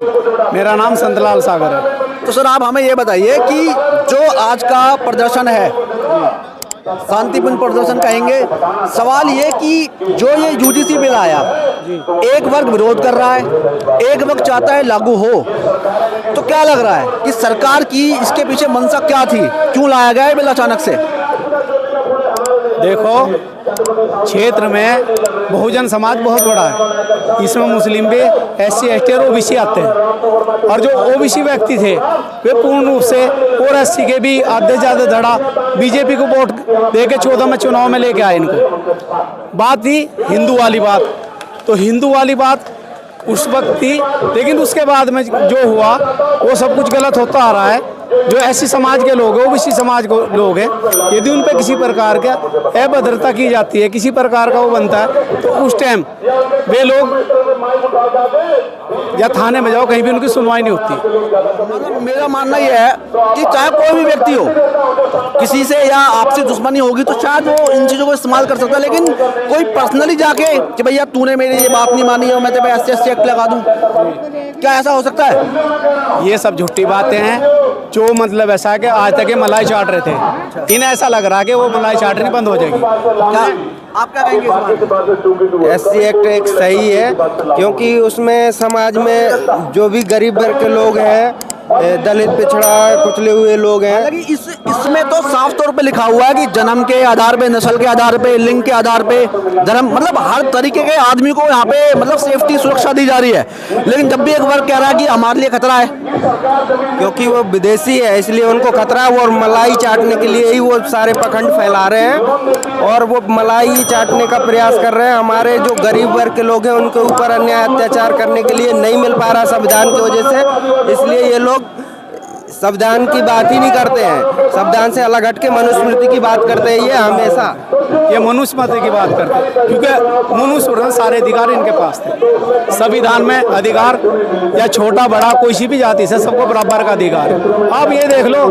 मेरा नाम संतलाल सागर है। तो सर आप हमें ये बताइए कि जो आज का प्रदर्शन है, शांतिपूर्ण प्रदर्शन कहेंगे, सवाल ये कि जो ये यूजीसी बिल आया, एक वर्ग विरोध कर रहा है, एक वर्ग चाहता है लागू हो, तो क्या लग रहा है कि सरकार की इसके पीछे मंशा क्या थी, क्यों लाया गया है बिल अचानक से? देखो, क्षेत्र में बहुजन समाज बहुत बड़ा है, इसमें मुस्लिम भी, SC ST और OBC आते हैं, और जो OBC व्यक्ति थे वे पूर्ण रूप से और SC के भी आधे ज़्यादा धड़ा BJP को वोट दे के 14 में चुनाव में लेके आए इनको। बात थी हिंदू वाली बात, तो हिंदू वाली बात उस वक्त थी, लेकिन उसके बाद में जो हुआ वो सब कुछ गलत होता आ रहा है। जो SC समाज के लोग हैं, OBC समाज के लोग हैं, यदि उन पर किसी प्रकार का अभद्रता की जाती है, किसी प्रकार का वो बनता है, तो उस टाइम वे लोग या थाने में जाओ, कहीं भी उनकी सुनवाई नहीं होती। मतलब मेरा मानना यह है कि चाहे कोई भी व्यक्ति हो, किसी से या आपसी दुश्मनी होगी तो शायद वो इन चीज़ों को इस्तेमाल कर सकता है, लेकिन कोई पर्सनली जाके कि भैया तूने मेरी ये बात नहीं मानी है, मैं तेरे SC ST एक्ट लगा दूं, क्या ऐसा हो सकता है? ये सब झूठी बातें हैं। जो मतलब ऐसा है कि आज तक ये मलाई चाट रहे थे, इन्हें ऐसा लग रहा है कि वो मलाई चाटनी बंद हो जाएगी। क्या आप क्या कहेंगे इस बारे? SC एक्ट एक सही है, क्योंकि उसमें समाज में जो भी गरीब वर्ग के लोग हैं, दलित, पिछड़ा, कुचले हुए लोग हैं। हालांकि इसमें तो साफ तौर पे लिखा हुआ है कि जन्म के आधार पे, नस्ल के आधार पे, लिंग के आधार पे, धर्म, मतलब हर तरीके के आदमी को यहाँ पे मतलब सेफ्टी, सुरक्षा दी जा रही है। लेकिन जब भी एक वर्ग कह रहा है कि हमारे लिए खतरा है, क्योंकि वो विदेशी है इसलिए उनको खतरा है, और मलाई चाटने के लिए ही वो सारे पखंड फैला रहे हैं और वो मलाई चाटने का प्रयास कर रहे हैं। हमारे जो गरीब वर्ग के लोग हैं उनके ऊपर अन्याय अत्याचार करने के लिए नहीं मिल पा रहा संविधान की वजह से, इसलिए ये लोग संविधान की बात ही नहीं करते हैं। संविधान से अलग हट के मनुस्मृति की बात करते हैं। ये हमेशा ये मनुस्मृति की बात करते हैं, क्योंकि मनुष्य सारे अधिकार इनके पास थे। संविधान में अधिकार या छोटा बड़ा कोई सी भी जाति से सबको बराबर का अधिकार है। अब ये देख लो,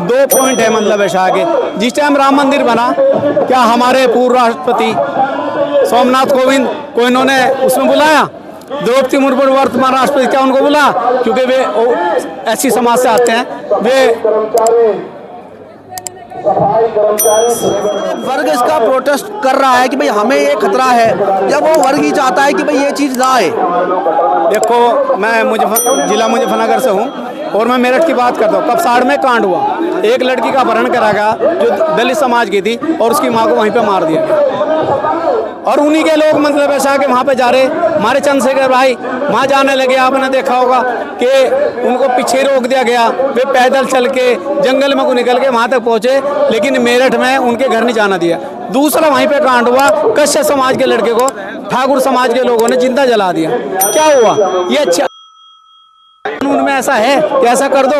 2 पॉइंट है मतलब ऐसा आगे। जिस टाइम राम मंदिर बना, क्या हमारे पूर्व राष्ट्रपति सोमनाथ कोविंद को इन्होंने उसमें बुलाया? द्रौपदी मुर्मू वर्तमान राष्ट्रपति, क्या उनको बुला? क्योंकि वे SC समाज से आते हैं। वे वर्ग इसका प्रोटेस्ट कर रहा है कि भाई हमें ये खतरा है, या वो वर्ग ही चाहता है कि भाई ये चीज़ ना आए? देखो, मैं जिला मुजफ्फरनगर से हूँ और मैं मेरठ की बात करता हूँ। कपसाड़ में कांड हुआ, एक लड़की का अपहरण करा गया जो दलित समाज की थी और उसकी माँ को वहीं पे मार दिया गया। और उन्हीं के लोग मतलब ऐसा है कि वहाँ पे जा रहे, हमारे चंद्रशेखर भाई वहाँ जाने लगे। आपने देखा होगा कि उनको पीछे रोक दिया गया, वे पैदल चल के जंगल में को निकल के वहाँ तक पहुँचे, लेकिन मेरठ में उनके घर नहीं जाना दिया। दूसरा वहीं पे कांड हुआ, कश्यप समाज के लड़के को ठाकुर समाज के लोगों ने जिंदा जला दिया। क्या हुआ? ये अच्छा कानून में ऐसा है कि ऐसा कर दो,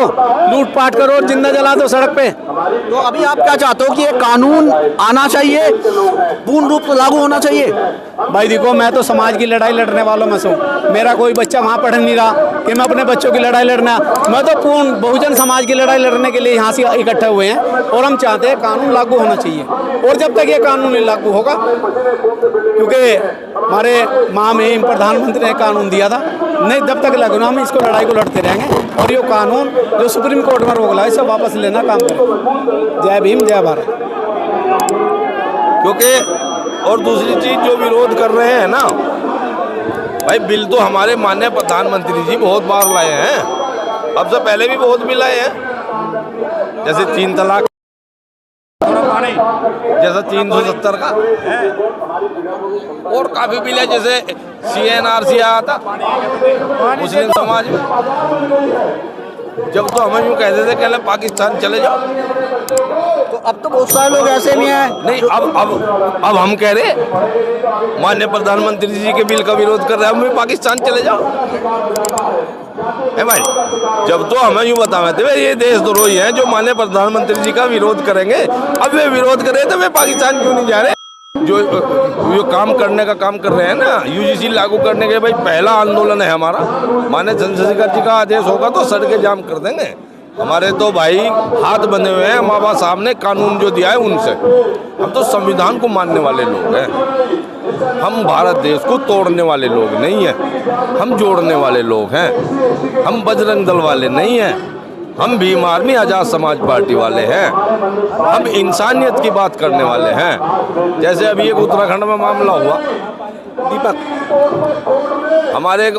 लूटपाट करो और जिंदा जला दो सड़क पे। तो अभी आप क्या चाहते हो कि ये कानून आना चाहिए, पूर्ण रूप से लागू होना चाहिए? भाई देखो, मैं तो समाज की लड़ाई लड़ने वालों में से हूँ। मेरा कोई बच्चा वहाँ पढ़ नहीं रहा कि मैं अपने बच्चों की लड़ाई लड़ना। मैं तो पूर्ण बहुजन समाज की लड़ाई लड़ने के लिए यहाँ से इकट्ठे हुए हैं और हम चाहते हैं कानून लागू होना चाहिए। और जब तक ये कानून नहीं लागू होगा, क्योंकि हमारे महामहिम प्रधानमंत्री ने कानून दिया था, नहीं जब तक लागू ना, हम इसको लड़ाई को लड़ते रहेंगे। और ये कानून जो सुप्रीम कोर्ट में रोक लगा, इसे वापस लेना काम करें। जय भीम, जय भारत। क्योंकि और दूसरी चीज़ जो विरोध कर रहे हैं ना भाई, बिल तो हमारे माननीय प्रधानमंत्री जी बहुत बार लाए हैं, अब से पहले भी बहुत बिल लाए हैं, जैसे 3 तलाक, जैसा 370 का, और काफ़ी बिल है, जैसे CNRC आया था मुस्लिम समाज में। जब तो हमें यूँ कहते थे कहले पाकिस्तान चले जाओ, तो अब तो बहुत सारे लोग ऐसे भी हैं। नहीं, अब हम कह रहे माननीय प्रधानमंत्री जी के बिल का विरोध कर रहे हैं, हम पाकिस्तान चले जाओ है भाई। जब तो हमें यूँ बतावे थे ये देशद्रोही हैं जो माननीय प्रधानमंत्री जी का विरोध करेंगे, अब वे विरोध कर रहे थे, वे पाकिस्तान क्यों नहीं जा रहे? जो काम करने का काम कर रहे हैं ना, UGC लागू करने के, भाई पहला आंदोलन है हमारा। माननीय चंद्रशेखर जी का आदेश होगा तो सड़कें जाम कर देंगे। हमारे तो भाई हाथ बंधे हुए हैं माँ बाप साहब ने कानून जो दिया है उनसे। हम तो संविधान को मानने वाले लोग हैं। हम भारत देश को तोड़ने वाले लोग नहीं हैं, हम जोड़ने वाले लोग हैं। हम बजरंग दल वाले नहीं हैं, हम भीम आर्मी आज़ाद समाज पार्टी वाले हैं। हम इंसानियत की बात करने वाले हैं। जैसे अभी एक उत्तराखंड में मामला हुआ, दीपक, हमारे एक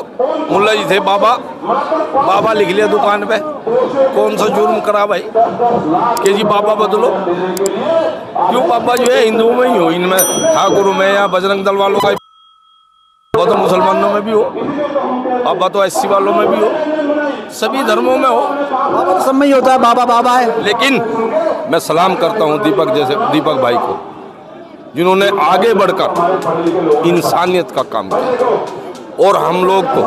मुल्ला जी थे, बाबा लिख लिया दुकान पे। कौन सा जुर्म करा भाई कि जी बाबा बदलो? क्यों बाबा जो है हिंदुओं में ही हो, इनमें ठाकुर में या बजरंग दल वालों का, वो तो मुसलमानों में भी हो, बाबा तो एससी वालों में भी हो, सभी धर्मों में हो। बाबा तो सब में ही होता है, बाबा बाबा है। लेकिन मैं सलाम करता हूँ दीपक भाई को, जिन्होंने आगे बढ़कर इंसानियत का काम किया और हम लोग को